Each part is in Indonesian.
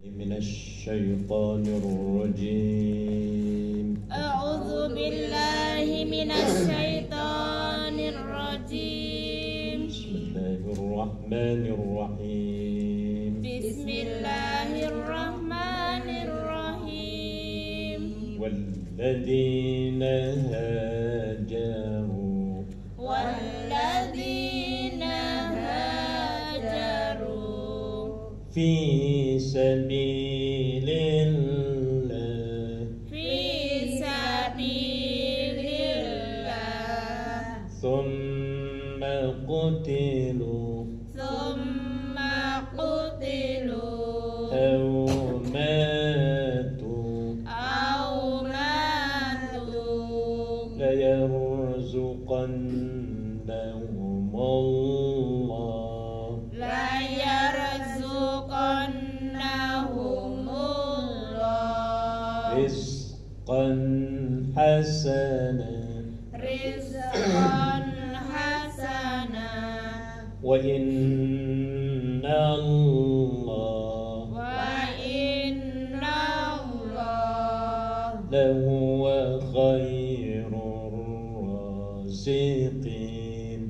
من الشيطان الرجيم. أعوذ بالله من الشيطان الرجيم. بسم الله الرحمن الرحيم. بسم الله الرحمن الرحيم. والذين هاجروا في سبيل الله ثم قتلوا أو ماتوا ليرزقنهم الله رزقا حسنا وإن الله لهو خير الرازقين.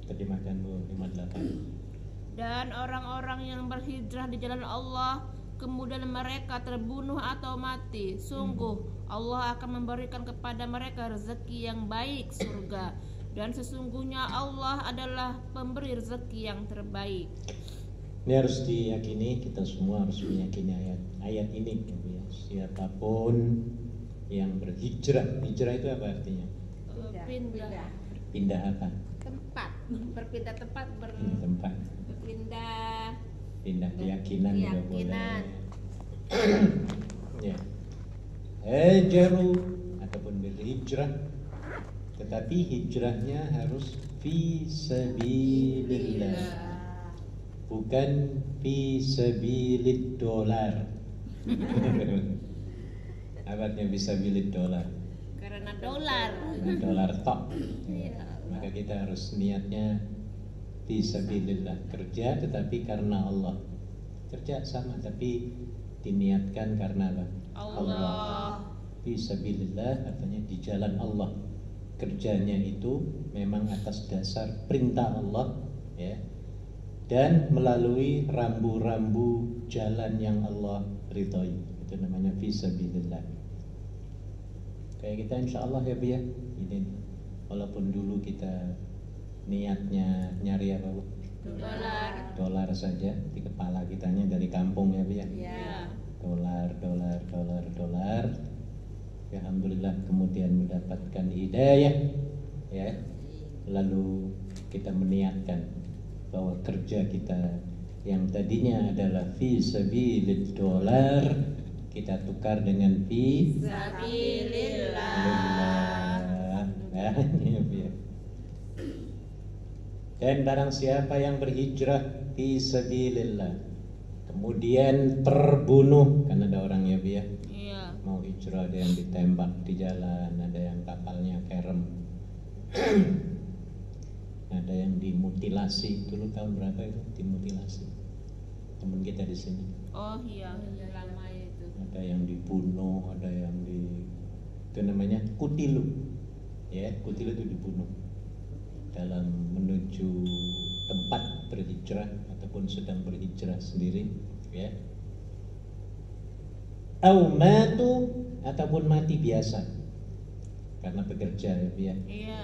Terjemahkan Bu 58. Dan orang-orang yang berhijrah di jalan Allah kemudian mereka terbunuh atau mati, sungguh Allah akan memberikan kepada mereka rezeki yang baik, surga, dan sesungguhnya Allah adalah pemberi rezeki yang terbaik. Ini harus diyakini, kita semua harus meyakini ayat ini ya. Siapapun yang berhijrah, hijrah itu apa artinya? Pindah apa? Tempat, berpindah tempat, Tempat. Pindah keyakinan juga boleh. Ya. Hajaru ataupun berhijrah, tetapi hijrahnya harus fi sabilillah, bukan fi sabilid dolar. Abadnya bisa sabilid dolar. karena dolar. Dolar tok. Maka kita harus niatnya fi sabilillah, kerja tetapi karena Allah. Kerja sama tapi diniatkan karena apa? Allah. Fi sabilillah artinya di jalan Allah. Kerjanya itu memang atas dasar perintah Allah ya. Dan melalui rambu-rambu jalan yang Allah ridhoi. Itu namanya fi sabilillah. Kayak kita insyaallah ya Bu ya. Ini walaupun dulu kita niatnya nyari apa Bu? Dolar saja di kepala kitanya dari kampung ya Bu ya. Dolar. Ya, alhamdulillah kemudian mendapatkan hidayah ya. Lalu kita meniatkan bahwa kerja kita yang tadinya adalah fi sabilid dolar kita tukar dengan fi sabilillah. Ya, ya. Dan barang siapa yang berhijrah fi sabilillah kemudian terbunuh, karena ada orang ya Bu ya, mau hijrah, ada yang ditembak di jalan, ada yang kapalnya kerem, ada yang dimutilasi. Dulu tahun berapa itu dimutilasi? Teman kita di sini. Oh iya, lama itu. Ada yang dibunuh, ada yang itu namanya kutilu. Ya, kutilu itu dibunuh dalam menuju tempat berhijrah ataupun sedang berhijrah sendiri, ya. Au matu ataupun mati biasa karena bekerja ya Bu ya.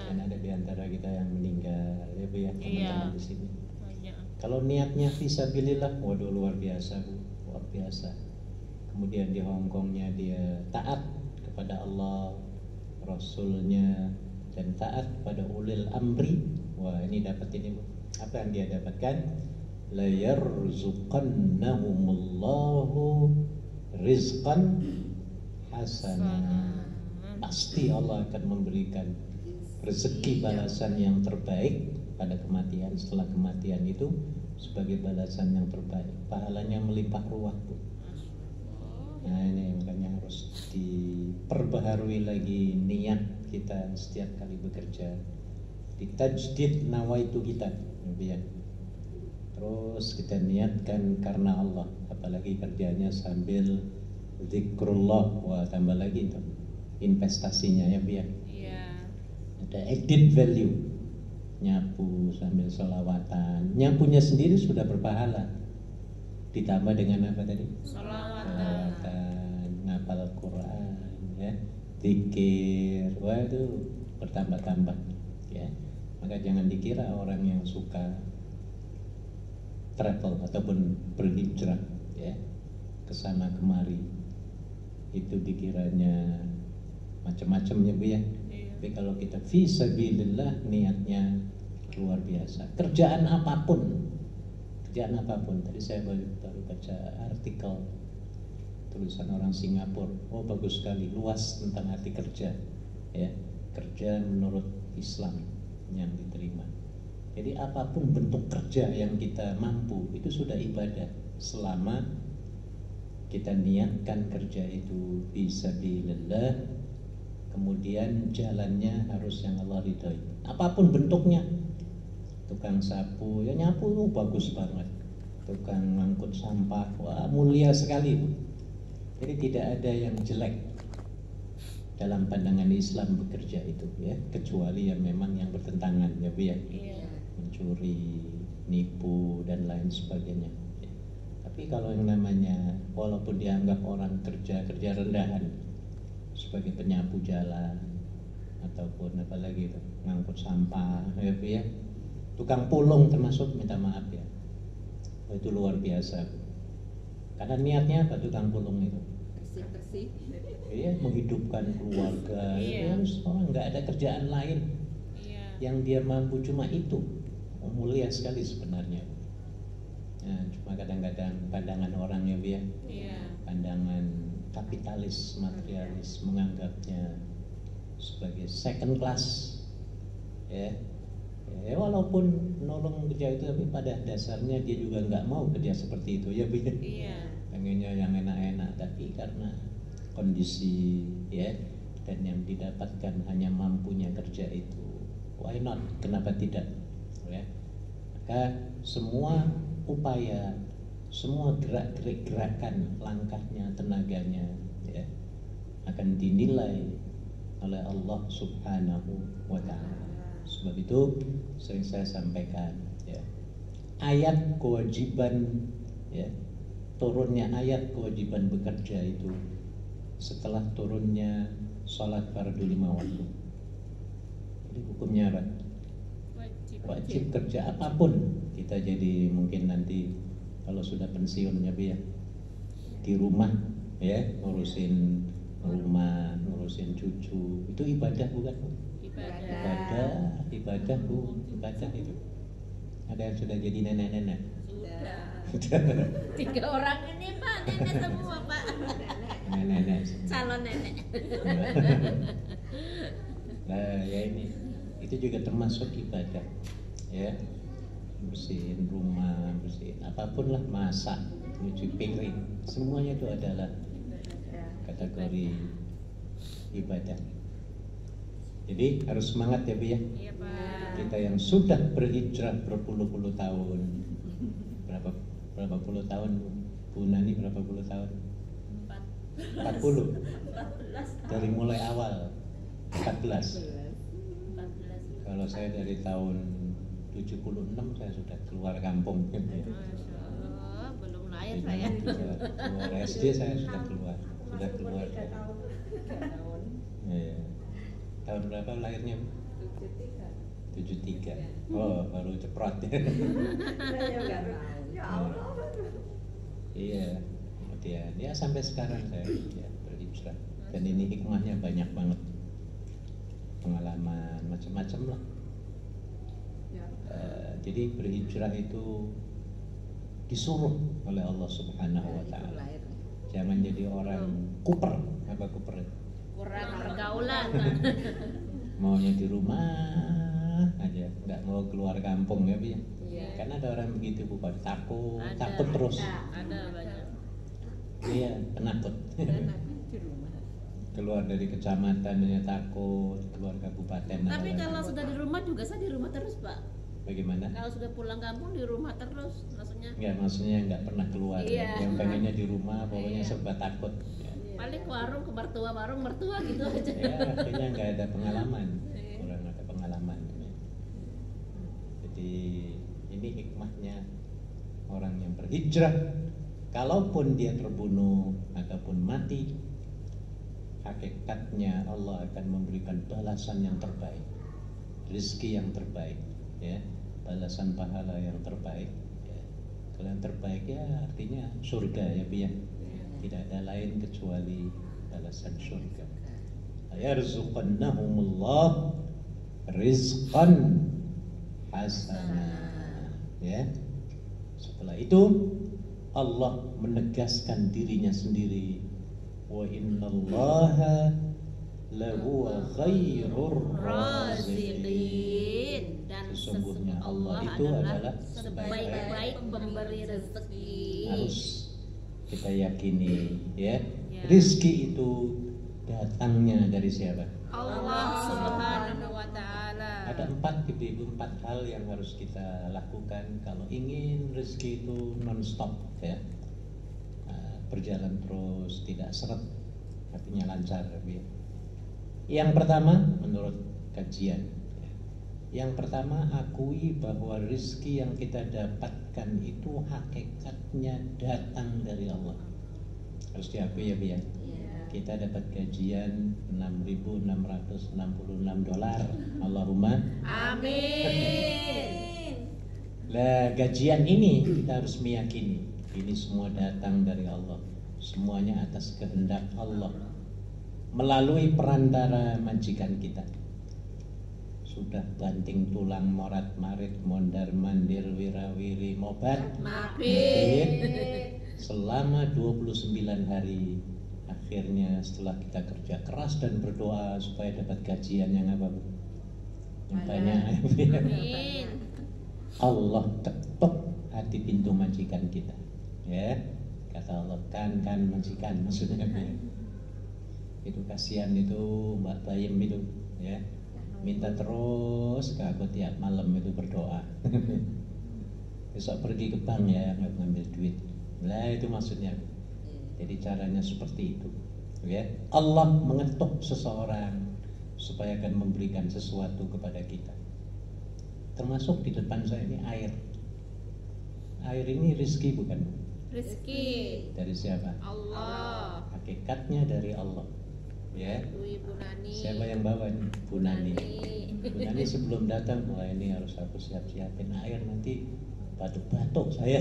Kan ada di antara kita yang meninggal ya Bu ya, teman-teman di sini. Kalau niatnya fisabilillah, waduh luar biasa Bu, luar biasa. Kemudian di Hongkongnya dia taat kepada Allah, Rasulnya, dan taat pada ulil amri. Wah, ini dapat ini Bu. Apa yang dia dapatkan? La yarzuqannahumullahu rizqan hasanah. Pasti Allah akan memberikan rezeki balasan yang terbaik pada kematian. Setelah kematian itu sebagai balasan yang terbaik, pahalanya melimpah ruah Bu. Nah ini makanya harus diperbaharui lagi niat kita setiap kali bekerja. ditajdid nawaitu kita, ya. Terus kita niatkan karena Allah, apalagi kerjanya sambil zikrullah, wah tambah lagi itu investasinya ya biar. Iya. Ada added value, nyapu sambil sholawatan, nyapunya sendiri sudah berpahala, ditambah dengan apa tadi? Sholawatan, ngapal Quran, ya, zikir, wah itu bertambah-tambah, ya. Maka jangan dikira orang yang suka travel ataupun berhijrah, ya, kesana kemari itu dikiranya macam-macam ya Bu ya. Tapi kalau kita fisabilillah niatnya luar biasa. Kerjaan apapun, tadi saya baru baca artikel tulisan orang Singapura. Oh bagus sekali, luas tentang arti kerja, ya, kerja menurut Islam yang diterima. Jadi apapun bentuk kerja yang kita mampu itu sudah ibadah selama kita niatkan kerja itu fisabilillah, kemudian jalannya harus yang Allah ridhoi. Apapun bentuknya, tukang sapu ya nyapu bagus banget, tukang ngangkut sampah wah mulia sekali Bu. Jadi tidak ada yang jelek dalam pandangan Islam bekerja itu, ya, kecuali yang memang yang bertentangan ya Bu ya. Mencuri, nipu dan lain sebagainya. Tapi kalau yang namanya walaupun dianggap orang kerja rendahan sebagai penyapu jalan ataupun apalagi itu ngangkut sampah ya, tukang pulung termasuk, minta maaf ya, itu luar biasa. Karena niatnya apa tukang pulung itu? Bersih. Iya, menghidupkan keluarga. Ya, orang nggak ada kerjaan lain yang dia mampu cuma itu. Mulia sekali sebenarnya. Nah, cuma kadang-kadang pandangan orang ya Bu ya, pandangan kapitalis, materialis menganggapnya sebagai second class, ya. Walaupun nolong kerja itu, tapi pada dasarnya dia juga nggak mau kerja seperti itu ya Bu ya. Pengennya yang enak-enak, tapi karena kondisi ya dan yang didapatkan hanya mampunya kerja itu, why not? Kenapa tidak? Ya. Maka semua upaya, semua gerakan, langkahnya, tenaganya, ya, akan dinilai oleh Allah Subhanahu wa Ta'ala. Sebab itu sering saya sampaikan, ya, ayat kewajiban, ya, turunnya ayat kewajiban bekerja itu setelah turunnya sholat fardu 5 waktu. Jadi hukumnya apa? Wajib kerja apapun. Kita jadi mungkin nanti kalau sudah pensiun ya Bu ya, di rumah ya, ngurusin rumah, ngurusin cucu, itu ibadah bukan Bu? Ibadah Bu, ibadah itu. Ada yang sudah jadi nenek-nenek? Sudah. 3 orang ini Pak, nenek semua Pak. Nenek. Calon nenek. Nah ya ini, itu juga termasuk ibadah, ya, bersihin rumah, bersihin apapun lah, masak, nyuci piring, semuanya itu adalah kategori ibadah. Jadi harus semangat ya Bu ya. Iya Pak. Kita yang sudah berhijrah berpuluh-puluh tahun, berapa puluh tahun Bu Nani, berapa puluh tahun? 40. Dari mulai awal 14. Kalau saya dari tahun 76 saya sudah keluar kampung. Belum lahir saya. Keluar SD saya sudah keluar. Ya. Tahun berapa lahirnya? 73. Oh, baru ceprot ya. Iya. Kemudian ya sampai sekarang saya ya, berhijrah. Dan ini hikmahnya banyak banget. Pengalaman macam-macam lah. Jadi berhijrah itu disuruh oleh Allah Subhanahu wa Ta'ala. Jangan jadi orang kuper. Apa kuper? Kurang pergaulan. Maunya di rumah aja, nggak mau keluar kampung ya Bu. Karena ada orang begitu Bu, takut terus. Ada banyak. Iya, penakut. keluar dari kecamatan hanya takut, keluar kabupaten. Tapi kalau sudah di rumah juga saya di rumah terus, Pak. Bagaimana? Kalau sudah pulang kampung di rumah terus, maksudnya. Enggak, maksudnya enggak pernah keluar. Iya. Yang pengennya di rumah, pokoknya Iya. serba takut. Ya. Paling ke warung, ke mertua, warung mertua gitu aja. Ya, akhirnya nggak ada pengalaman, Iya. orang nggak ada pengalaman. Jadi ini hikmahnya orang yang berhijrah. Kalaupun dia terbunuh ataupun mati, hakikatnya Allah akan memberikan balasan yang terbaik, rezeki yang terbaik, ya, balasan pahala yang terbaik. Ya. Kalau yang terbaik ya artinya surga ya, Bi. Tidak ada lain kecuali balasan surga. Yarzuqannahumullah rizqan hasanah. Ya. Setelah itu Allah menegaskan dirinya sendiri, wa innallaha lahuwa khairur raziqin, dan sesungguhnya Allah itu adalah sebaik-baik pemberi rezeki. Harus kita yakini, ya. Ya. Rizki itu datangnya dari siapa? Allah Subhanahu wa ta'ala. Ada 4 ibu-ibu, 4 hal yang harus kita lakukan kalau ingin rezeki itu non-stop, ya. Berjalan terus, tidak seret, artinya lancar, ya. Yang pertama menurut kajian, ya. Yang pertama, akui bahwa rezeki yang kita dapatkan itu hakikatnya datang dari Allah. Harus diakui ya, Bi. Kita dapat gajian $6.666. Allahumma Amin. Lah, gajian ini kita harus meyakini ini semua datang dari Allah. Semuanya atas kehendak Allah melalui perantara majikan kita. Sudah banting tulang, morat marit, mondar mandir, wirawiri, mobat mabit selama 29 hari. Akhirnya setelah kita kerja keras dan berdoa supaya dapat gajian yang apa, Bu? Yang banyak. Amin. Allah ketuk hati pintu majikan kita, ya. Kata Allah, kan majikan, maksudnya apa ya? Itu kasihan itu Mbak Bayem itu, ya. Minta terus ke aku tiap malam itu berdoa. Besok pergi ke bank ya, ngambil duit. Lah itu maksudnya. Jadi caranya seperti itu, ya. Allah mengetuk seseorang supaya akan memberikan sesuatu kepada kita. Termasuk di depan saya ini air. Air ini rezeki bukan? Rezeki Dari siapa? Allah. Hakikatnya dari Allah, ya. Ibu Nani. Siapa yang bawa nih? Bu Nani. Bu Nani sebelum datang, wah ini harus aku siapin air, nanti batuk-batuk saya.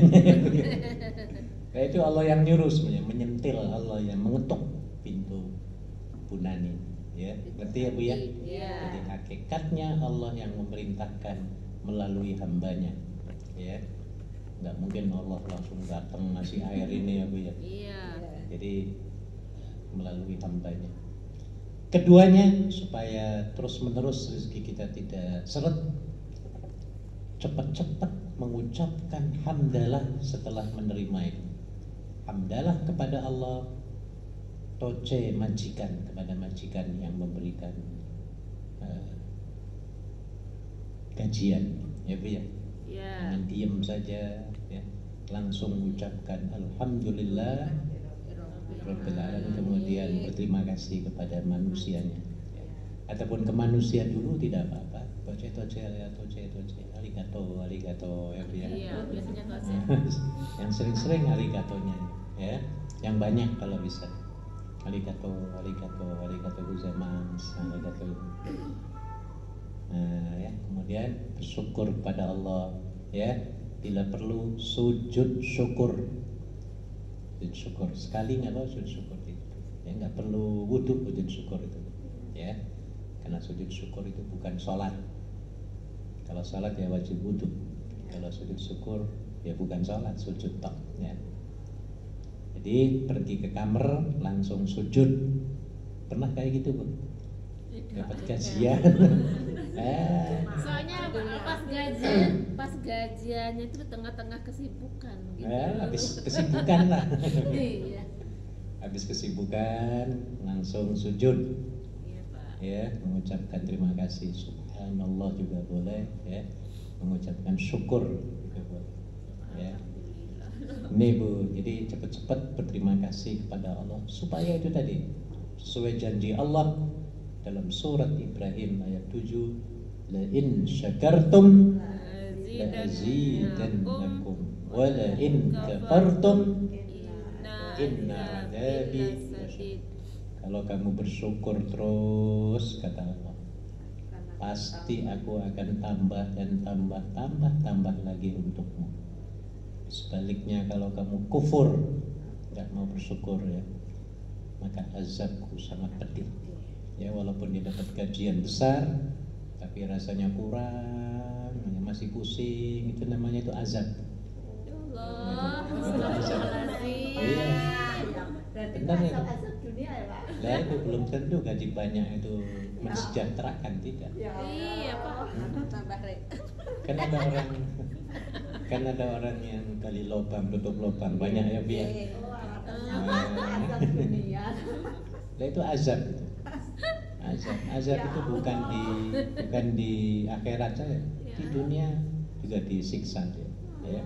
Nah, itu Allah yang nyuruh sebenarnya, menyentil, Allah yang mengetuk pintu Bu Nani, ya. Ngerti ya, Bu ya? Iya. Jadi hakikatnya Allah yang memerintahkan melalui hambanya, ya. Nggak mungkin Allah langsung datang ngasih air ini ya, Bu ya. Iya. Jadi melalui hambanya. Keduanya, supaya terus menerus rezeki kita tidak seret, cepat-cepat mengucapkan hamdalah setelah menerima itu. Hamdalah kepada Allah, toce majikan kepada majikan yang memberikan gajian, ya Bu ya. Iya. Jangan diem saja, ya. Langsung ucapkan alhamdulillah Rabbil alamin, kemudian berterima kasih kepada manusianya, ya. Ataupun ke manusia dulu tidak apa-apa. Toce arigato ya Bu ya. Iya, biasanya toce. Yang sering-sering arigatonya, ya. Yang banyak kalau bisa. Arigato gozaimasu, arigato. Nah, ya, kemudian bersyukur kepada Allah, ya. Bila perlu sujud syukur. Sujud syukur sekali nggak apa sujud syukur itu, ya. Nggak perlu wudhu sujud syukur itu, ya. Karena sujud syukur itu bukan sholat. Kalau sholat ya wajib wudhu. Kalau sujud syukur ya bukan sholat, sujud tok, ya. Jadi pergi ke kamar langsung sujud. Pernah kayak gitu, Bu? Dapat gajian. Soalnya pas gajiannya itu di tengah-tengah kesibukan gitu. Habis kesibukan lah. Iya. habis kesibukan langsung sujud, Iya, Pak. ya, mengucapkan terima kasih, subhanallah juga boleh, ya, mengucapkan syukur juga boleh, ya. Ini Bu, jadi cepat-cepat berterima kasih kepada Allah supaya itu tadi sesuai janji Allah dalam surat Ibrahim ayat 7, la in syakartum la azidannakum wa la in kafartum inna adabi lasyadid. Kalau kamu bersyukur terus, kata Allah, pasti aku akan tambah dan tambah lagi untukmu. Sebaliknya kalau kamu kufur, nggak mau bersyukur, ya, maka azabku sangat pedih. Ya, walaupun dia dapat gajian besar, tapi rasanya kurang, masih pusing, itu namanya itu azab. Allah. Itu azab. Iya. Benar itu. Lah itu belum tentu gaji banyak itu mensejahterakan, tidak. Iya, Pak. Kan ada orang yang gali lubang tutup lubang banyak, ya biar. Lah itu azab itu. Azab itu bukan di akhirat saja, di dunia juga disiksa dia, ya.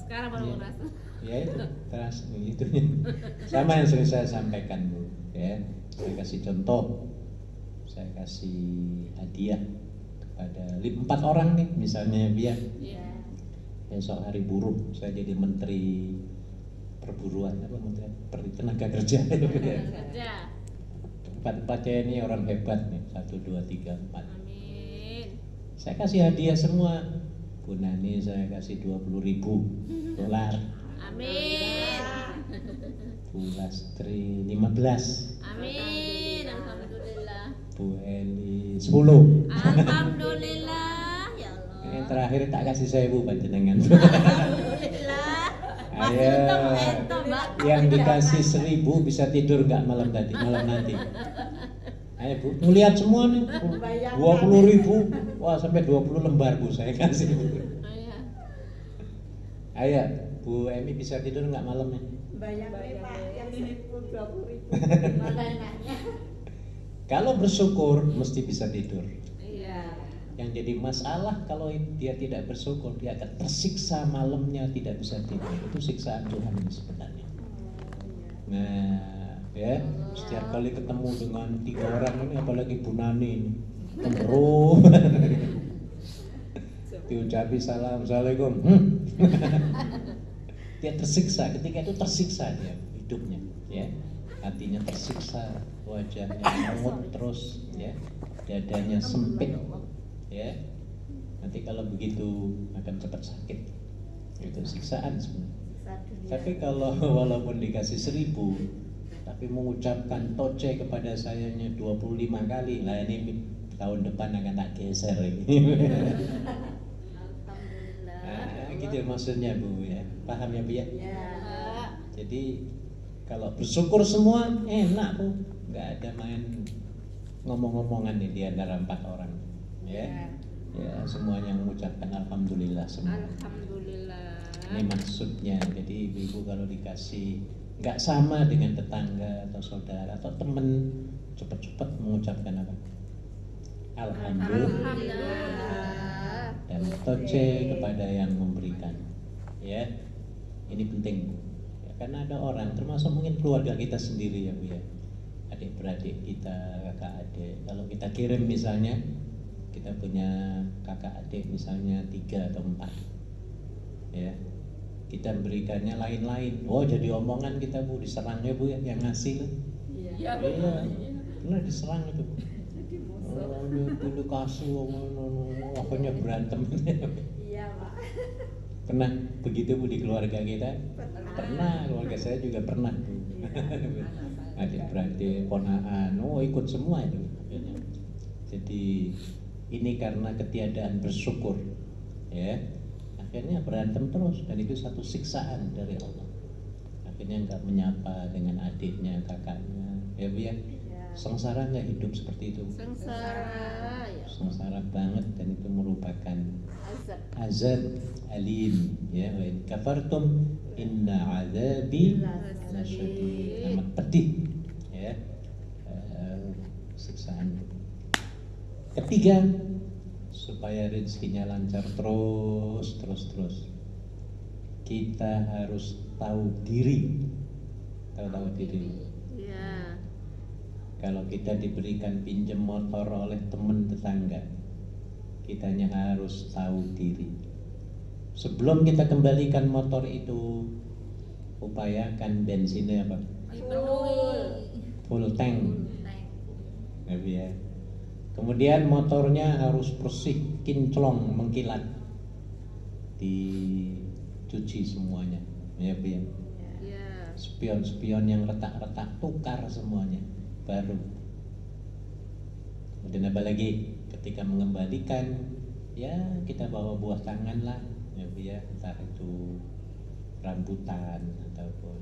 Sekarang baru ngerasa. Ya itu terasa itu sama yang sering saya sampaikan, Bu, ya. Saya kasih contoh, saya kasih hadiah kepada 4 orang nih, misalnya biar besok hari buruh saya jadi menteri perburuan, menteri tenaga kerja. Kerja. 4-4-nya ini orang hebat nih, 1, 2, 3, 4. Amin. Saya kasih hadiah semua. Bu Nani saya kasih 20.000 dolar. Amin. Bu Lastri 15. Amin. Alhamdulillah. Bu Eli 10. Alhamdulillah. Ya Allah. Yang terakhir tak kasih 1.000 panjenengan. Alhamdulillah. Masih Ayo. untung, Mbak. Yang dikasih 1.000 bisa tidur nggak malam nanti? Ayo Bu, ngeliat semua nih, 20.000, wah sampai 20 lembar Bu saya kasih. Ayo, Bu Emi bisa tidur nggak malamnya? Bayang Pak, yang 20.000 mana enaknya? Kalau bersyukur mesti bisa tidur. Iya. Yang jadi masalah kalau dia tidak bersyukur, dia akan tersiksa malamnya tidak bisa tidur. Itu siksaan Tuhan sebenarnya. Nah, ya, setiap kali ketemu dengan 3 orang ini, apalagi Bu Nani ini, cemberut. Diucapi salam, assalamualaikum. Dia tersiksa, ketika itu tersiksa dia hidupnya, ya, hatinya tersiksa, wajahnya mengut terus, ya, dadanya sempit, ya. Nanti kalau begitu akan cepat sakit, itu siksaan sebenarnya. Tapi kalau walaupun dikasih 1.000, tapi mengucapkan toce kepada sayanya 25 kali, lah ini tahun depan akan tak geser ini. Nah, gitu maksudnya Bu, ya. Paham ya Bu ya? Jadi kalau bersyukur semua enak Bu, nggak ada main ngomong-ngomongan nih di antara 4 orang, ya. Ya, semuanya mengucapkan alhamdulillah semua. Alhamdulillah. Ini maksudnya. Jadi ibu kalau dikasih nggak sama dengan tetangga atau saudara atau teman, cepat-cepat mengucapkan apa? Alhamdulillah. Dan toce kepada yang memberikan. Ya, ini penting Bu. Ya, karena ada orang, termasuk mungkin keluarga kita sendiri ya Bu ya, adik-beradik kita, kakak adik. Kalau kita kirim misalnya, kita punya kakak adik misalnya 3 atau 4, ya, kita berikannya lain-lain. Oh, jadi omongan kita Bu, diserangnya Bu ya, yang ngasih. Iya. Benar diserang itu. Oh, dulu kasih, akhirnya berantem. Iya Pak. Pernah begitu Bu di keluarga kita? Pernah, keluarga saya juga pernah Bu. Adik-beradik, ponaan, ikut semua itu. Jadi ini karena ketiadaan bersyukur, ya, akhirnya berantem terus, dan itu satu siksaan dari Allah. Akhirnya nggak menyapa dengan adiknya, kakaknya, ya Bu ya. Sengsara nggak hidup seperti itu? Sengsara. Ya. Sengsara banget, dan itu merupakan Azab. azab alim, ya. Wa in kafartum inna azabi lasyadid, amat pedih ya siksaan. Ketiga, supaya rezekinya lancar terus. Kita harus tahu diri. Tahu diri. Iya. Kalau kita diberikan pinjam motor oleh teman tetangga, kitanya harus tahu diri. Sebelum kita kembalikan motor itu, upayakan bensinnya apa? Full tank. Ya. Kemudian motornya harus bersih, kinclong, mengkilat, dicuci semuanya, ya Bu ya. Spion-spion yang retak-retak tukar semuanya, baru. Kemudian apa lagi? Ketika mengembalikan, ya kita bawa buah tangan lah, ya Bu ya, entah itu rambutan ataupun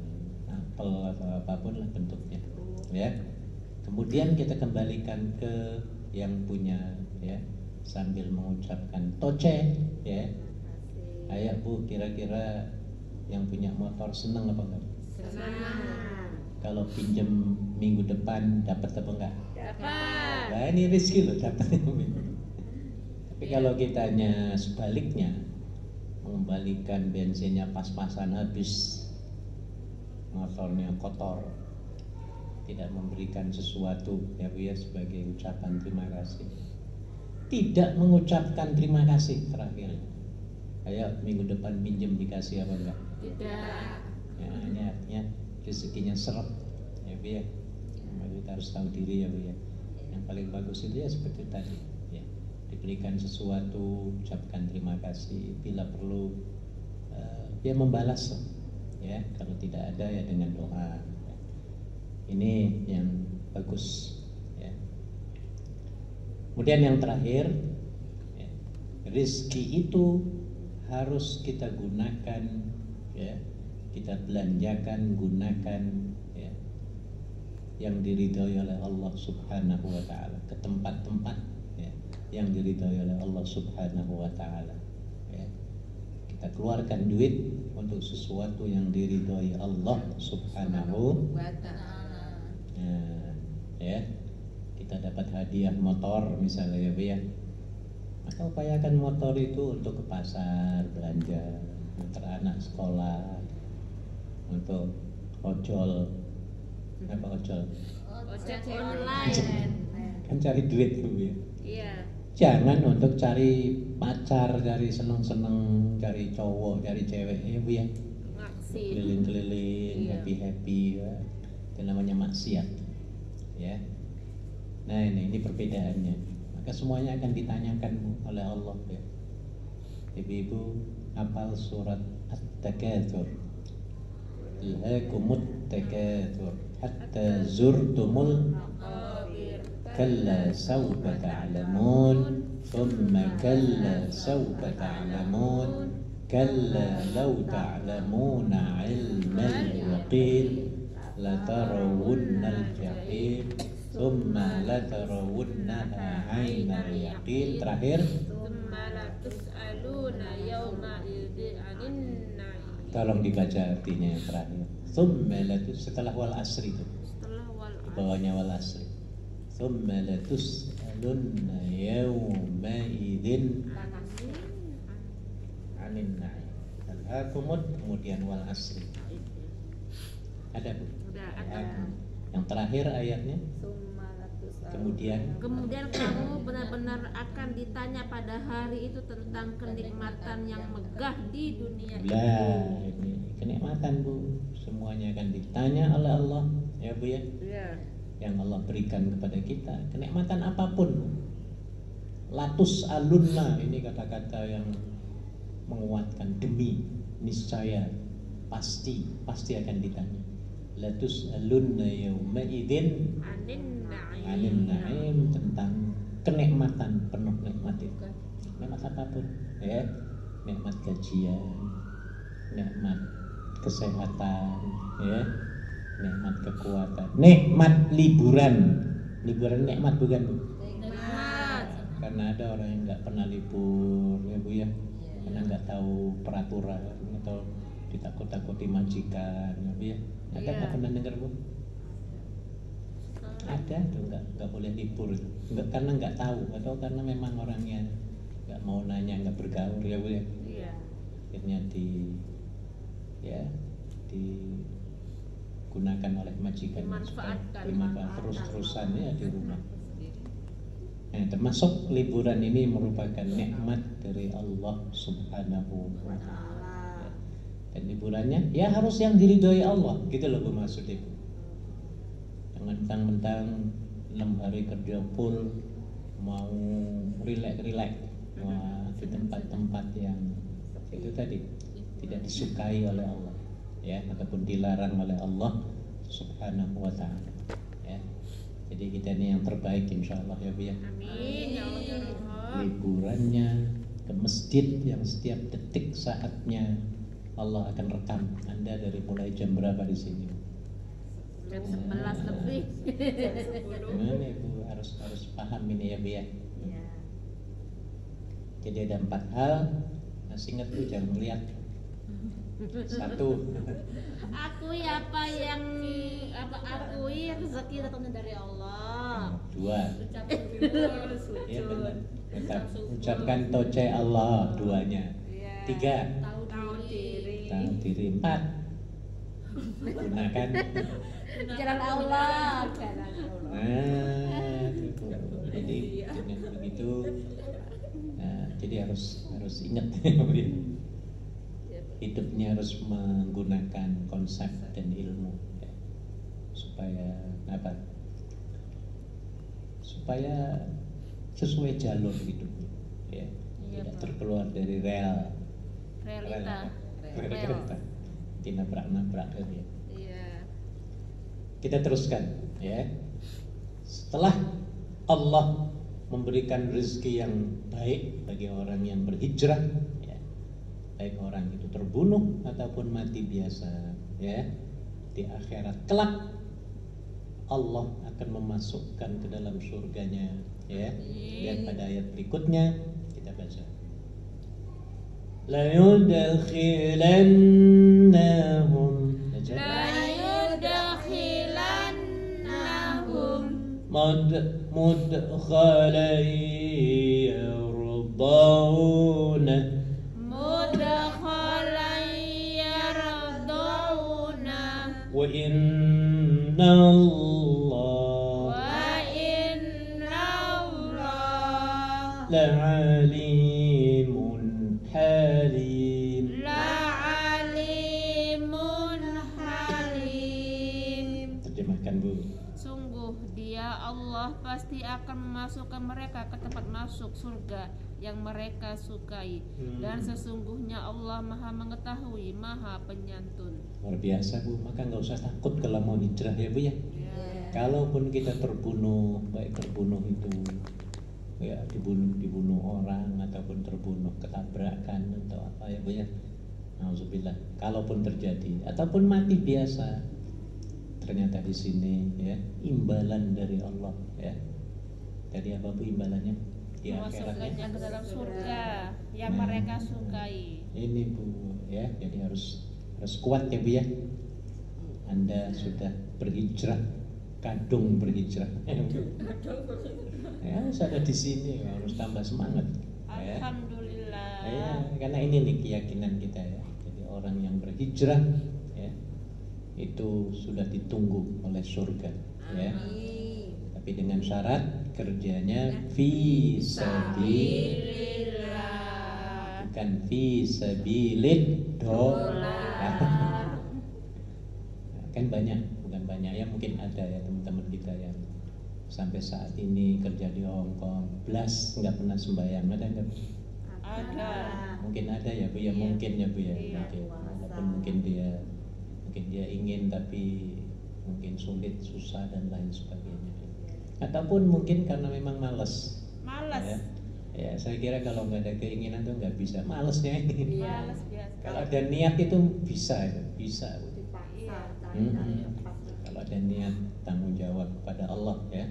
apel atau apapun lah bentuknya, ya. Kemudian kita kembalikan ke yang punya, ya, sambil mengucapkan toce, ya. Ayo Bu, kira-kira yang punya motor seneng apa enggak? Senang. Kalau pinjam minggu depan dapat apa enggak? Dapat. Nah ini rezeki loh dapatnya. Tapi kalau kitanya sebaliknya, mengembalikan bensinnya pas-pasan habis, motornya kotor, tidak memberikan sesuatu, ya Bu ya, sebagai ucapan terima kasih. Tidak mengucapkan terima kasih terakhir. Ayo minggu depan minjem dikasih apa enggak? Tidak. Ya, ini artinya rezekinya seret, ya Bu ya. Kita harus tahu diri, ya Bu ya. Yang paling bagus itu ya seperti tadi, ya. Diberikan sesuatu, ucapkan terima kasih. Bila perlu, ya membalas, ya. Kalau tidak ada ya dengan doa. Ini yang bagus, ya. Kemudian yang terakhir, ya, rezeki itu harus kita gunakan, ya, kita belanjakan, gunakan, ya, yang diridhoi oleh Allah Subhanahu wa taala, ke tempat-tempat, ya, yang diridhoi oleh Allah Subhanahu wa taala, ya. Kita keluarkan duit untuk sesuatu yang diridhoi Allah Subhanahu wa taala. Nah, ya, kita dapat hadiah motor misalnya, ya Bu ya, maka upayakan motor itu untuk ke pasar belanja, untuk anak sekolah, untuk ojol, apa ojol? Ojek online. Kan cari duit, Bu ya. Iya. Jangan untuk cari pacar, cari seneng-seneng, cari cowok, cari cewek, ya Bu ya. Ngaksi. Keliling-keliling, Iya. happy-happy, ya. Itu namanya maksiat, ya. Nah ini perbedaannya. Maka semuanya akan ditanyakan oleh Allah, ya. Ibu-ibu hafal surat At-Takatsur. Alhaakumut takatsur hatta zurtumul kalla sawfa ta'lamun thumma kalla sawfa ta'lamun kalla law ta'lamuna 'ilmal yaqin latarawunnal jahim thumma latarawunnaha 'ainal yaqin. Terakhir, Tsumma la tus'aluna yauma idzi 'anin na'im. tolong dibaca artinya yang terakhir. Thumma latus, setelah wal asri itu, Setelah wal di bawahnya wal asri. Thumma latus'alunna yauma idzin 'anin na'im. Al-hakumut, kemudian wal asri. Ada Bu? Sudah ada. Al-hakum. Yang terakhir ayatnya. Kemudian kamu benar-benar akan ditanya pada hari itu tentang kenikmatan yang megah di dunia ini. lah, ini kenikmatan Bu, semuanya akan ditanya oleh Allah, ya Bu ya. Iya. Yang Allah berikan kepada kita, kenikmatan apapun. Latus alunna, ini kata-kata yang menguatkan, demi, niscaya, pasti akan ditanya. Latus alunna yauma idzin Anin na'im. na'im, tentang kenikmatan, penuh nikmat itu. Nikmat apapun, ya. Nikmat gajian, nikmat kesehatan, ya. Nikmat kekuatan, nikmat liburan. Liburan nikmat bukan Bu? Nikmat. Karena ada orang yang nggak pernah libur, ya Bu ya, karena nggak tahu peraturan atau ditakut-takuti majikan, ya Bu ya. Ada nggak pernah dengar Bu? Ada tuh, nggak boleh libur, nggak karena nggak tahu atau karena memang orangnya nggak mau nanya, nggak bergaul ya Bu ya. Iya. Akhirnya digunakan oleh majikan, dimanfaatkan terus-terusan ya di rumah. Nah, termasuk liburan ini merupakan nikmat dari Allah Subhanahu wa Ta'ala. Dan liburannya ya harus yang diridhoi Allah, gitu loh Bu maksudnya. Jangan mentang-mentang 6 hari kerja full mau rileks, wah di tempat-tempat yang itu tadi tidak disukai oleh Allah, ya, ataupun dilarang oleh Allah Subhanahu wa Ta'ala. Ya. Jadi kita ini yang terbaik insya Allah ya Bu ya. Amin ya Allah ya Rabb. Liburannya ke masjid yang setiap detik saatnya Allah akan rekam Anda dari mulai jam berapa di sini. Jam 11 lebih. Gimana Ibu harus paham ini ya Bu ya. Jadi ada 4 hal. Masih ingat Bu, jangan melihat. 1. Akui apa yang akui rezeki datangnya dari Allah. 2. Ya benar. Ucapkan toce Allah, 2-nya. 3. Tahu diri. Tahu diri. 4. Gunakan. Jalan Allah. Nah, gitu. Jadi dengan begitu, jadi harus ingat hidupnya harus menggunakan konsep dan ilmu ya. Supaya sesuai jalur hidupnya ya. Tidak terkeluar dari realita. Dinabrak-nabrak ya. Iya. Kita teruskan ya. Setelah Allah memberikan rezeki yang baik bagi orang yang berhijrah ya, baik orang itu terbunuh ataupun mati biasa ya, di akhirat kelak Allah akan memasukkan ke dalam surganya ya. Lihat pada ayat berikutnya, kita baca. La yudkhilannahum مدخلا يرضونه وإن الله لعليم حليم. Terjemahkan Bu. Sungguh Dia Allah pasti akan memasukkan mereka ke tempat masuk surga yang mereka sukai, dan sesungguhnya Allah Maha Mengetahui, Maha Penyantun. Luar biasa Bu, maka nggak usah takut kalau mau hijrah ya Bu ya. Kalaupun kita terbunuh, baik terbunuh itu ya dibunuh orang ataupun terbunuh ketabrakan atau apa ya Bu ya. Nauzubillah. Kalaupun terjadi ataupun mati biasa, ternyata di sini ya imbalan dari Allah ya. Tadi apa Bu imbalannya? Di akhiratnya ke dalam surga yang mereka sukai. Ini Bu ya, jadi harus kuat ya Bu ya. Anda sudah berhijrah, kadung berhijrah. Ya, harus ada di sini, harus tambah semangat. Ya. Alhamdulillah. Ya, karena ini nih keyakinan kita ya. Jadi orang yang berhijrah ya, itu sudah ditunggu oleh surga ya. Tapi dengan syarat kerjanya fi sabilillah, bukan fi sabilid dolar. Kan bukan banyak ya, mungkin ada ya teman-teman kita yang sampai saat ini kerja di Hong Kong, belas nggak pernah sembahyang, ada nggak? Ada. Mungkin ada ya Bu ya, mungkin ya Bu ya, mungkin dia ingin tapi mungkin sulit, susah dan lain sebagainya. Ataupun mungkin karena memang malas. Ya, saya kira kalau nggak ada keinginan tuh nggak bisa, malesnya ini. Malas biasa. Kalau ada niat itu bisa. Kalau ada niat tanggung jawab kepada Allah ya,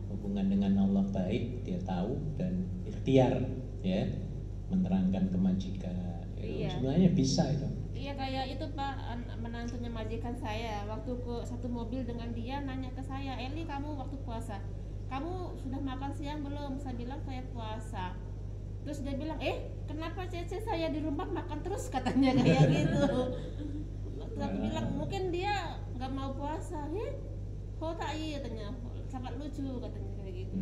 hubungan dengan Allah baik, dia tahu dan ikhtiar ya, menerangkan kebajikan Iya. Sebenarnya bisa itu. Iya kayak itu Pak, menantunya majikan saya waktu ke satu mobil dengan dia nanya ke saya, Eli kamu waktu puasa, kamu sudah makan siang belum? Saya bilang saya puasa. Terus dia bilang, kenapa Cece saya di rumah makan terus katanya kayak gitu. Terus aku bilang mungkin dia nggak mau puasa, kok tak iya katanya, sangat lucu katanya kayak gitu.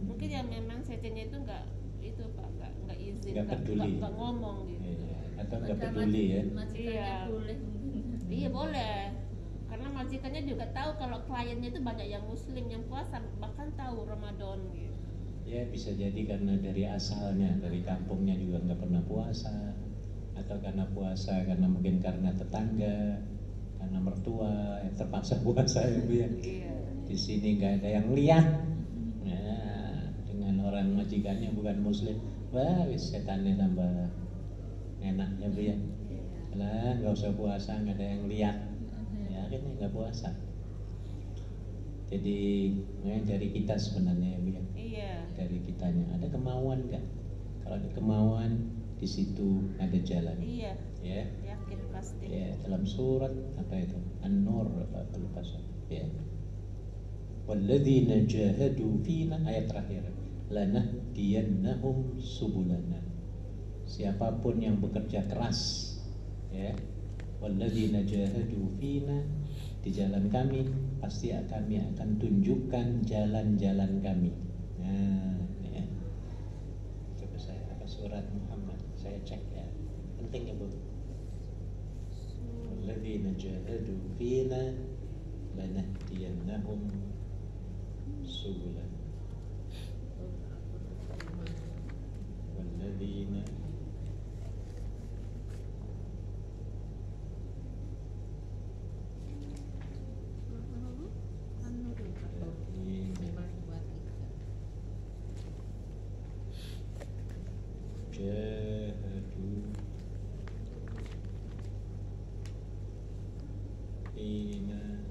Mungkin ya memang Cece-nya itu nggak itu Pak, nggak izin, nggak ngomong gitu. Atau nggak peduli ya? Iya. Iya boleh, karena majikannya juga tahu kalau kliennya itu banyak yang muslim yang puasa, bahkan tahu Ramadan gitu. Ya bisa jadi karena dari asalnya, dari kampungnya juga nggak pernah puasa, atau karena puasa karena mungkin karena tetangga, karena mertua yang terpaksa puasa ya Bu ya. Iya. Di sini nggak ada yang lihat, nah, dengan orang majikannya bukan muslim, wah wis setannya tambah enak ya Bu ya. Lah nggak usah puasa, nggak ada yang lihat, ya akhirnya nggak puasa. Jadi dari kita sebenarnya ya Bu ya. Iya. Dari kitanya ada kemauan nggak? Kalau ada kemauan di situ ada jalan. Iya. Ya. Yakin pasti. Ya dalam surat apa itu? An-Nur apa lupa saya. Ya. Walladzina jahadu fina, ayat terakhir. Lanahdiyannahum subulana. Siapapun yang bekerja keras, ya, walladzina jahadu fina, di jalan kami, pasti kami akan tunjukkan jalan-jalan kami. Nah, ya. Coba saya apa surat Muhammad, saya cek ya, penting ya Bu. Walladzina jahadu fina, lanahdiyannahum subulana. Walladzina jahadu fina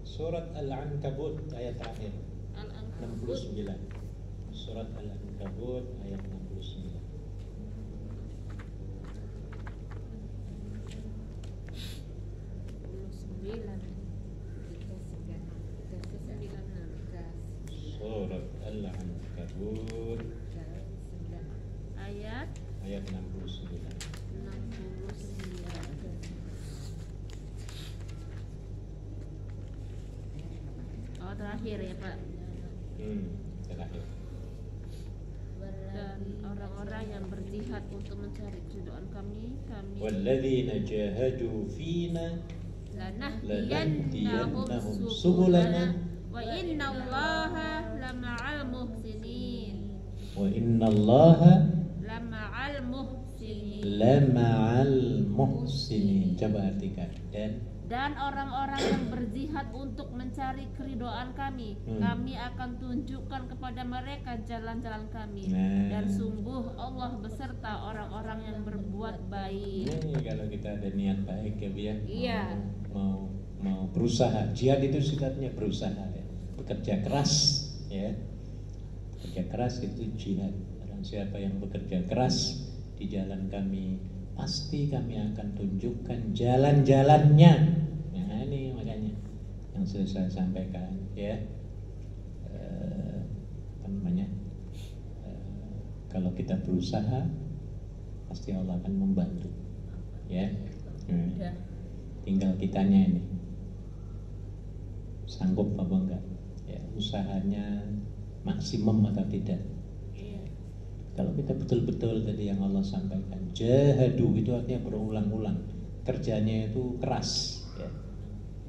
Surat Al-Ankabut ayat terakhir 69. Surat Al-Ankabut ayat 69. Surat Al-Ankabut Ayat ayat 69. 69. Oh terakhir ya Pak. Terakhir. Dan orang-orang yang berjihad untuk mencari keridhaan kami Walladzina jahadu fina lanahdiyannahum lanahdiyannahum subulana subulana wa innallaha lama'al muhsinin. wa innallaha Lama'al muhsinin. lama'al muhsinin. Coba artikan. Dan orang-orang yang berjihad untuk mencari keridhaan kami, kami akan tunjukkan kepada mereka jalan-jalan kami. Dan sungguh Allah beserta orang-orang yang berbuat baik. Ini kalau kita ada niat baik ya Bu ya. Iya. Mau berusaha. Jihad itu sifatnya berusaha ya. Bekerja keras ya. Bekerja keras itu jihad. Barang siapa yang bekerja keras di jalan kami, pasti kami akan tunjukkan jalan-jalannya. Nah ini makanya yang sudah saya sampaikan ya. Apa namanya? Kalau kita berusaha, pasti Allah akan membantu. Ya. Tinggal kitanya ini sanggup apa enggak? Ya, usahanya maksimum atau tidak. Kalau kita betul-betul tadi yang Allah sampaikan, jahadu itu artinya berulang-ulang, kerjanya itu keras ya.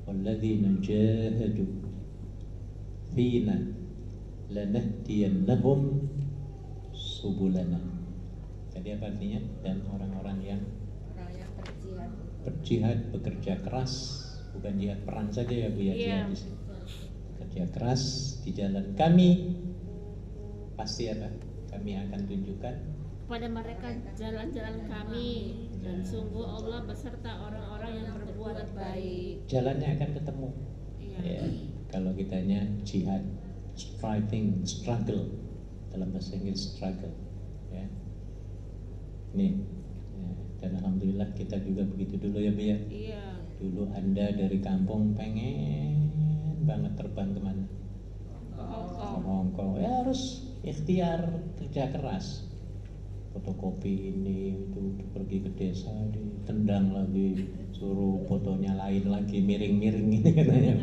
Walladzina jahadu fina lanahdiyannahum subulana. Jadi apa artinya? Dan orang-orang yang berjihad, bekerja keras, bukan jihad perang saja ya Bu ya, jihad di sini. Bekerja keras di jalan kami, pasti apa? Kami akan tunjukkan kepada mereka jalan-jalan kami. Dan sungguh Allah beserta orang-orang yang berbuat baik. Jalannya akan ketemu. Iya. Ya, kalau kitanya jihad, striving, struggle, dalam bahasa Inggris struggle, ya. Nih, ya. Dan alhamdulillah kita juga begitu dulu ya, Bu ya. Iya. Dulu Anda dari kampung pengen banget terbang kemana? Ke Hongkong. Ya harus ikhtiar, kerja keras. Fotokopi ini itu pergi ke desa, ditendang lagi, suruh fotonya lain lagi, miring-miring ini katanya.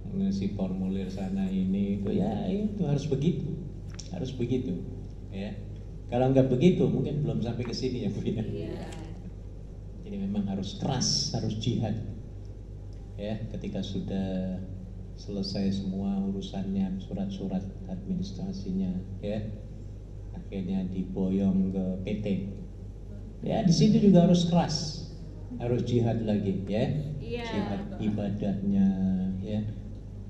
Ngisi formulir sana ini itu, ya itu harus begitu, ya. Kalau nggak begitu mungkin belum sampai ke sini ya, Bu ya. Jadi memang harus keras, harus jihad, ya. Ketika sudah selesai semua urusannya, surat-surat administrasinya, ya, akhirnya diboyong ke PT. Ya di situ juga harus keras, harus jihad lagi, ya. Jihad ibadahnya, ya.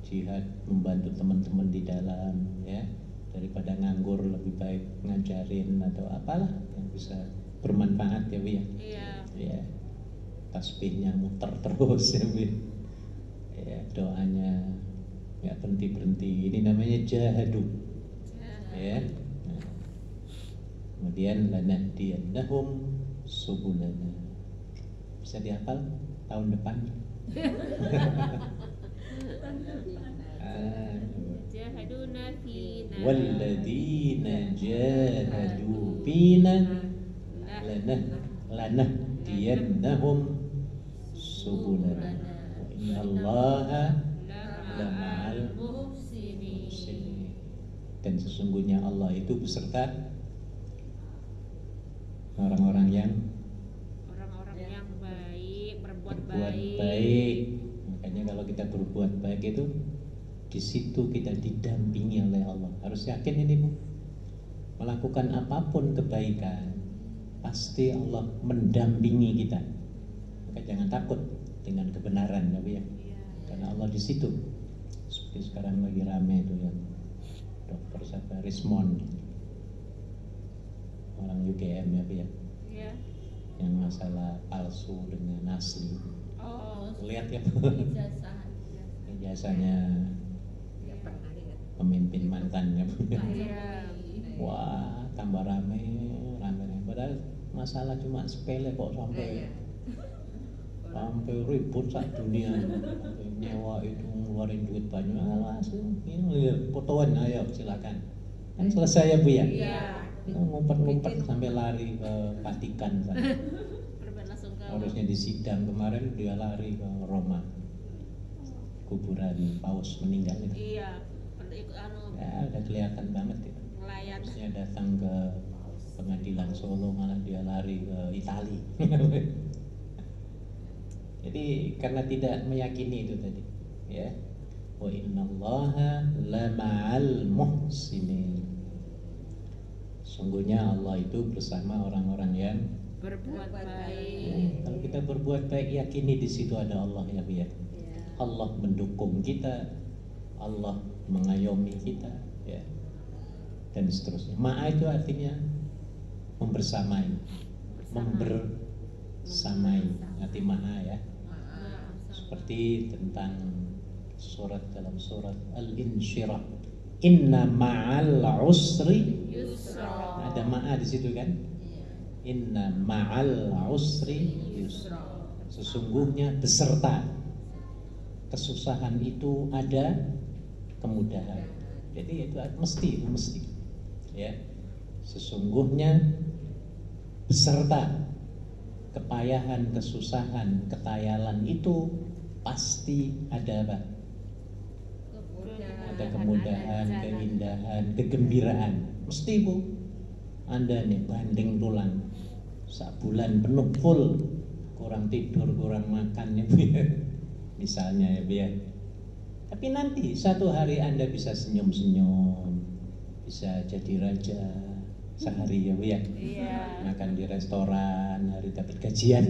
Jihad membantu teman-teman di dalam, ya. Daripada nganggur lebih baik ngajarin atau apalah yang bisa bermanfaat ya, Bu ya. Ya. Tasbihnya muter terus ya, Bu. Ya, doanya nggak berhenti. Ini namanya jahadu. Ya. Kemudian lanahdiyannahum subulana. Bisa dihafal tahun depan. Jahaduna fina Walladzina jahadu fina lanahdiyannahum subulana. Innallaha lama'al muhsinin. Dan sesungguhnya Allah itu beserta orang-orang yang baik, berbuat baik. Makanya kalau kita berbuat baik itu di situ kita didampingi oleh Allah. Harus yakin ini, Bu. Melakukan apapun kebaikan pasti Allah mendampingi kita. Maka jangan takut dengan kebenaran ya, Bu ya. Karena Allah di situ. Seperti sekarang lagi rame itu ya. Dr. siapa? Rismond. Orang UGM ya, Bu ya. Iya. Yang masalah palsu dengan asli. Oh, lihat ya, Bu. Ijazahnya pemimpin mantan ya, Bu. iya. Wah, tambah rame. Padahal masalah cuma sepele kok sampai ribut sak dunia. Nyewa itu ngeluarin duit banyak. Alas, ini fotoan, ayo silakan. Kan selesai ya, Bu ya. Ngumpet-ngumpet sampai lari ke Vatikan sana. Harusnya di sidang kemarin dia lari ke Roma, kuburan Paus meninggal itu. Iya. Ya udah kelihatan banget itu. Harusnya datang ke pengadilan Solo, malah dia lari ke Itali. Jadi karena tidak meyakini itu tadi, ya. Wa innallaha lama'al muhsinin. Sungguhnya Allah itu bersama orang-orang yang berbuat baik. Ya, kalau kita berbuat baik, yakini di situ ada Allah ya, Bu ya. Allah mendukung kita, Allah mengayomi kita, ya. Dan seterusnya. Ma'a itu artinya membersamai, arti ma'a ya. Seperti tentang dalam surat Al-Insyirah. Inna ma'al usri yusra. Ada ma'a di situ kan? Inna ma'al usri yusra. Sesungguhnya beserta kesusahan itu ada kemudahan. Jadi itu mesti. Ya. Sesungguhnya beserta kepayahan, kesusahan, ketayalan itu pasti ada apa? Ada kemudahan, keindahan, kegembiraan. Mesti, Bu. Anda nih banding tulang, sebulan penuh full, kurang tidur, kurang makan ya, Bu ya. Misalnya ya, Bu ya. Tapi nanti satu hari Anda bisa senyum-senyum, bisa jadi raja sehari ya, Bu ya. Makan di restoran, hari dapat gajian.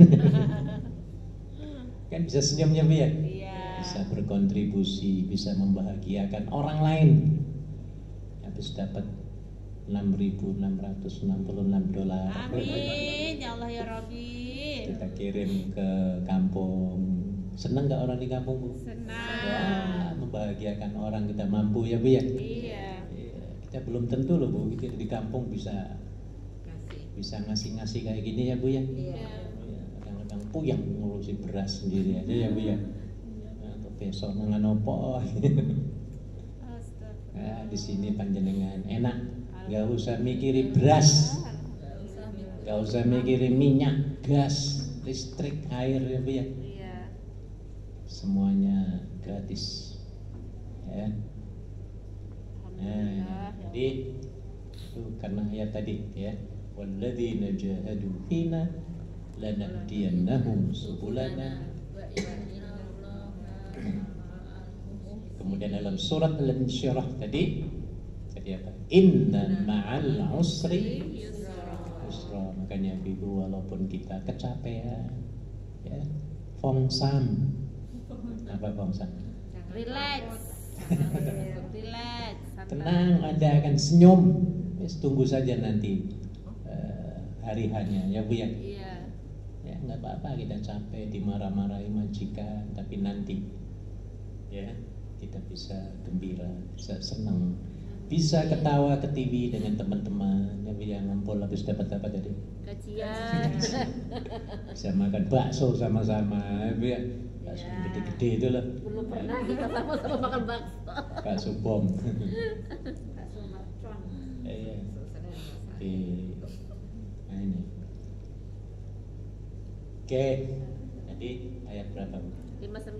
Kan bisa senyumnya, Bu ya. Bisa berkontribusi, bisa membahagiakan orang lain. Habis dapat $6.666. Amin ya Allah ya Rabbi. Kita kirim ke kampung. Senang nggak orang di kampung, Bu? Senang. Wah, membahagiakan orang, kita mampu ya, Bu ya. Iya. Iya, kita belum tentu loh, Bu, kita di kampung bisa ngasih-ngasih kayak gini ya, Bu ya. Iya. Ya, kadang-kadang puyeng ngurusi beras sendiri aja ya, Bu ya. Atau besok mangan opo. Nah, di sini panjenengan enak, nggak usah mikirin beras, nggak usah mikirin minyak, gas, listrik, air ya, Bu ya. Iya. Semuanya gratis ya. Nah, jadi itu karena ayat tadi ya, walladzina jahadu fina lanahdiyannahum subulana. Kemudian dalam surat Al-Insyirah tadi apa? Inna ma'al usri yusra. Makanya Ibu, walaupun kita kecapean ya, fongsam. Apa fongsam? Relax. Relax. santai. Tenang, Anda akan senyum. Tunggu saja nanti hari hanya ya, Bu ya. Iya. Ya nggak apa-apa kita capek dimarah-marahi majikan, tapi nanti ya kita bisa gembira, bisa senang, bisa ketawa ke TV dengan teman-teman yang ngumpul habis dapat apa tadi? Kajian. Bisa makan bakso sama-sama, ya. Bakso gede-gede itu loh. Belum pernah kita sama-sama makan bakso. Bakso bom. Bakso mercon. Iya. Nah ini. Oke, jadi ayat berapa, Bu? 59.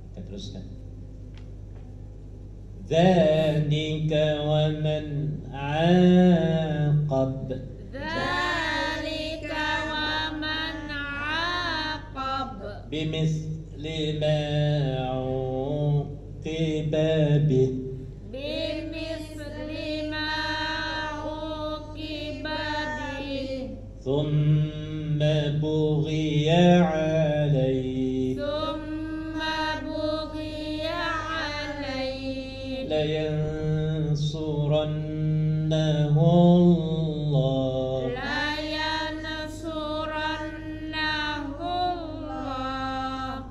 Kita teruskan. Dzalika wa man 'aqab. Dzalika wa man 'aqab Bimithli ma 'uqiba bih. bimisli ma uqiba bih Thumma bughiya 'alayhi thumma bughiya alayhi layansurannahu Allah. la yansurannahu Allah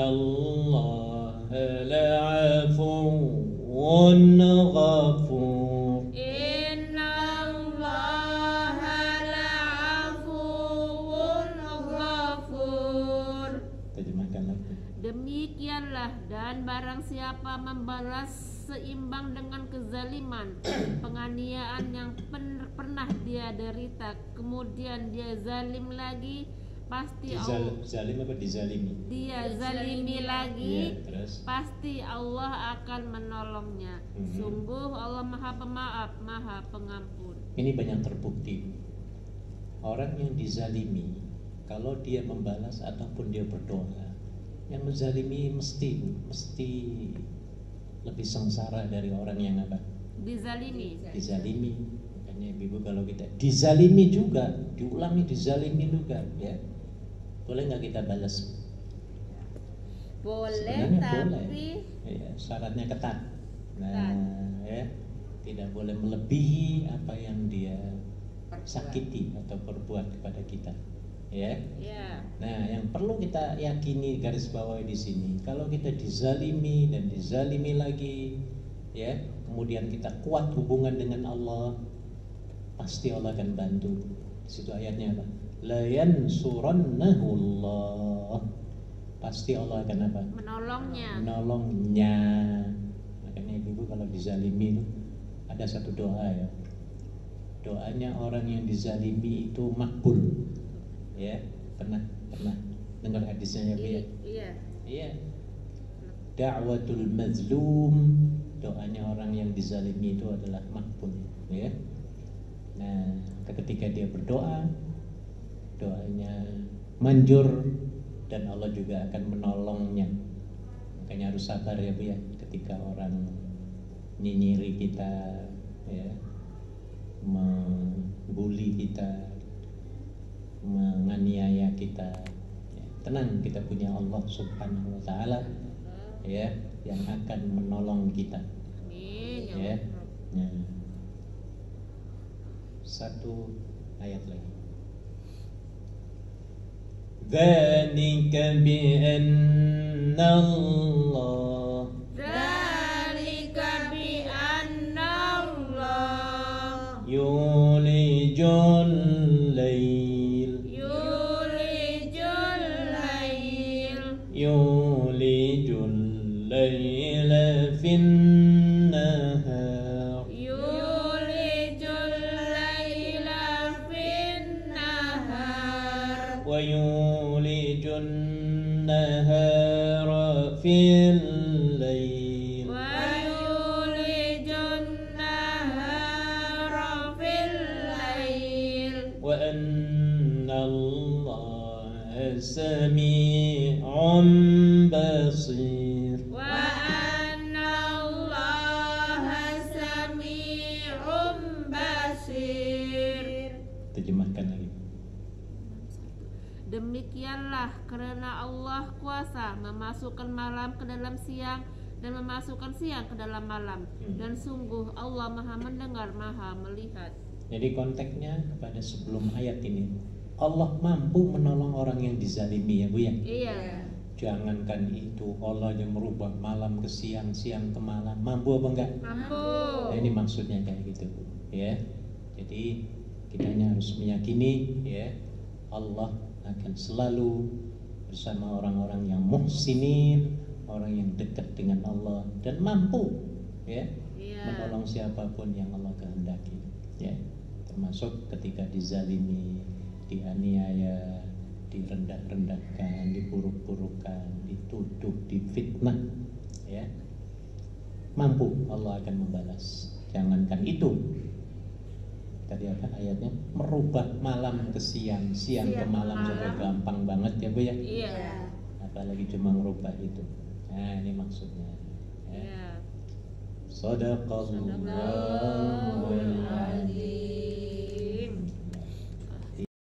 Innallaha la'afuwwun ghafur. Innallaha la'afuwun ghafur. Terjemahkan lagi. Demikianlah, dan barang siapa membalas seimbang dengan kezaliman, penganiayaan yang pernah dia derita, kemudian dia zalim lagi, pasti Allah, Zalim apa dizalimi? dia zalimi lagi, Iya, terus pasti Allah akan menolongnya. Sungguh Allah Maha Pemaaf, Maha Pengampun. ini banyak terbukti. Orang yang dizalimi, kalau dia membalas ataupun dia berdoa, yang menzalimi mesti lebih sengsara dari orang yang apa? Dizalimi. Dizalimi. Makanya Ibu, kalau kita dizalimi juga, diulangi dizalimi juga, ya. Boleh nggak kita balas? Boleh, Sebenarnya tapi ya, syaratnya ketat. Nah, ya, tidak boleh melebihi apa yang dia sakiti atau perbuat kepada kita, ya. ya. Nah, yang perlu kita yakini, garis bawahi di sini, kalau kita dizalimi dan dizalimi lagi, ya, kemudian kita kuat hubungan dengan Allah, pasti Allah akan bantu. Di situ ayatnya apa? La yansurannahu Allah. Pasti Allah akan apa? Menolongnya. Menolongnya. Makanya Ibu kalau dizalimi itu ada satu doa ya. Doanya orang yang dizalimi itu makbul. Ya, pernah dengar hadisnya ya, Bu ya? Iya. Iya. Da'watul mazlum, doanya orang yang dizalimi itu adalah makbul, ya. Nah, ketika dia berdoa, doanya manjur dan Allah juga akan menolongnya. Makanya harus sabar ya, Bu ya, ketika orang nyinyiri kita, ya, membuli kita, menganiaya kita, ya, tenang, kita punya Allah Subhanahu wa taala, ya, yang akan menolong kita. Ya. Nah. Satu ayat lagi. Dzalika bi anna Allah Dzalika bi anna Allah yulijul lail yulijul laila fin nahar wa yulijul nahara fil lail wa anna Allah sami'un basir. Terjemahkan lagi. Demikianlah karena Allah kuasa memasukkan malam ke dalam siang dan memasukkan siang ke dalam malam, dan sungguh Allah Maha mendengar, Maha melihat. Jadi konteksnya kepada sebelum ayat ini, Allah mampu menolong orang yang dizalimi, ya Bu ya. Iya. Jangankan itu, Allah yang merubah malam ke siang, siang ke malam, mampu apa enggak? Mampu. Nah, ini maksudnya kayak gitu, ya. Jadi kitanya harus meyakini, ya, Allah akan selalu bersama orang-orang yang muhsinin, orang yang dekat dengan Allah dan mampu, ya, menolong siapapun yang Allah kehendaki, ya. Termasuk ketika dizalimi, dianiaya, direndah-rendahkan, diburuk-burukan, dituduh, difitnah, ya, mampu Allah akan membalas. Jangankan itu, tadi apa ayatnya, merubah malam ke siang, siang ke malam sudah gampang banget, ya Bu ya. Iya. Apalagi cuma merubah itu. Nah, ini maksudnya, ya. Shadaqallahul azim.